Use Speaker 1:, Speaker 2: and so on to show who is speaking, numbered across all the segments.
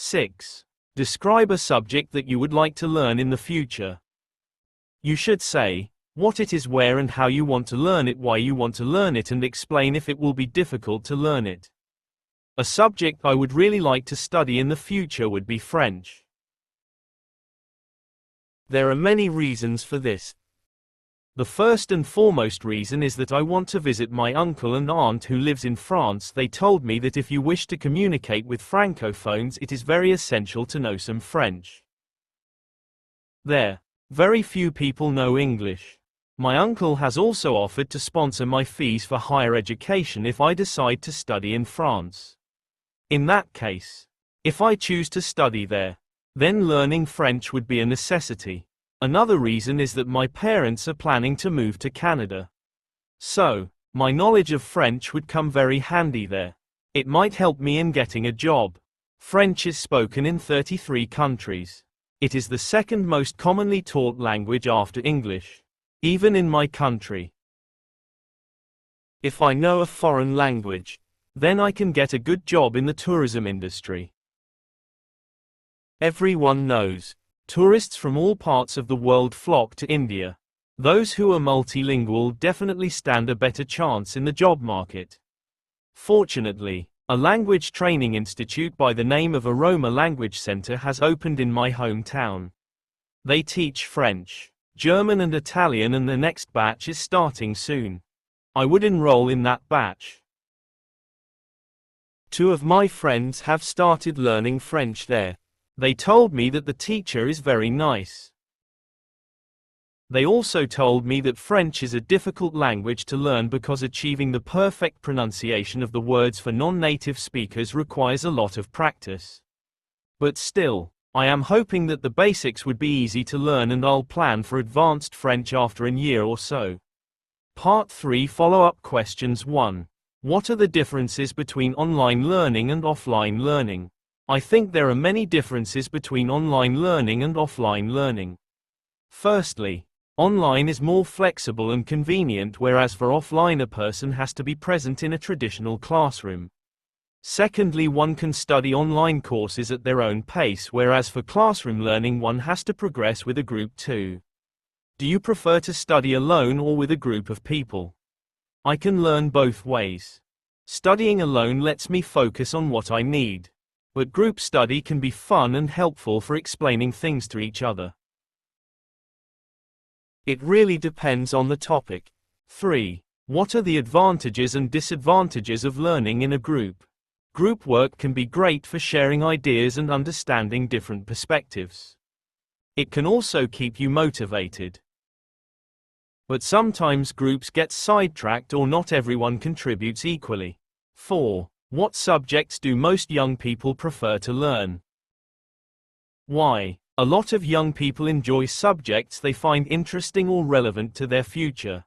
Speaker 1: 6. Describe a subject that you would like to learn in the future. You should say what it is, where and how you want to learn it, why you want to learn it, and explain if it will be difficult to learn it. A subject I would really like to study in the future would be French. There are many reasons for this. The first and foremost reason is that I want to visit my uncle and aunt who lives in France. They told me that if you wish to communicate with francophones, it is very essential to know some French. There, very few people know English. My uncle has also offered to sponsor my fees for higher education if I decide to study in France. In that case, if I choose to study there, then learning French would be a necessity. Another reason is that my parents are planning to move to Canada. So, my knowledge of French would come very handy there. It might help me in getting a job. French is spoken in 33 countries. It is the second most commonly taught language after English, even in my country. If I know a foreign language, then I can get a good job in the tourism industry. Everyone knows, tourists from all parts of the world flock to India. Those who are multilingual definitely stand a better chance in the job market. Fortunately, a language training institute by the name of Aroma Language Center has opened in my hometown. They teach French, German and Italian, and the next batch is starting soon. I would enroll in that batch. 2 of my friends have started learning French there. They told me that the teacher is very nice. They also told me that French is a difficult language to learn because achieving the perfect pronunciation of the words for non-native speakers requires a lot of practice. But still, I am hoping that the basics would be easy to learn, and I'll plan for advanced French after a year or so. Part 3 follow-up questions. 1. What are the differences between online learning and offline learning? I think there are many differences between online learning and offline learning. Firstly, online is more flexible and convenient, whereas for offline a person has to be present in a traditional classroom. Secondly, one can study online courses at their own pace, whereas for classroom learning one has to progress with a group too. Do you prefer to study alone or with a group of people? I can learn both ways. Studying alone lets me focus on what I need, but group study can be fun and helpful for explaining things to each other. It really depends on the topic. 3. What are the advantages and disadvantages of learning in a group? Group work can be great for sharing ideas and understanding different perspectives. It can also keep you motivated. But sometimes groups get sidetracked or not everyone contributes equally. 4. What subjects do most young people prefer to learn? Why? A lot of young people enjoy subjects they find interesting or relevant to their future.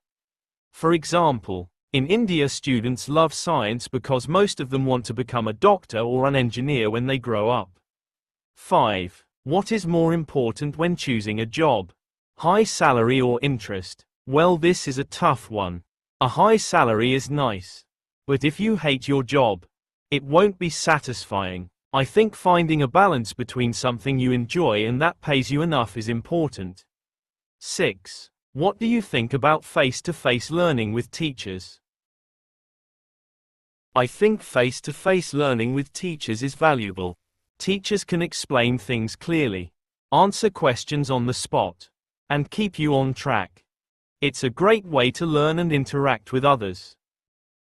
Speaker 1: For example, in India students love science because most of them want to become a doctor or an engineer when they grow up. 5. What is more important when choosing a job? High salary or interest? Well, this is a tough one. A high salary is nice. But if you hate your job, it won't be satisfying. I think finding a balance between something you enjoy and that pays you enough is important. 6. What do you think about face-to-face learning with teachers? I think face-to-face learning with teachers is valuable. Teachers can explain things clearly, answer questions on the spot, and keep you on track. It's a great way to learn and interact with others.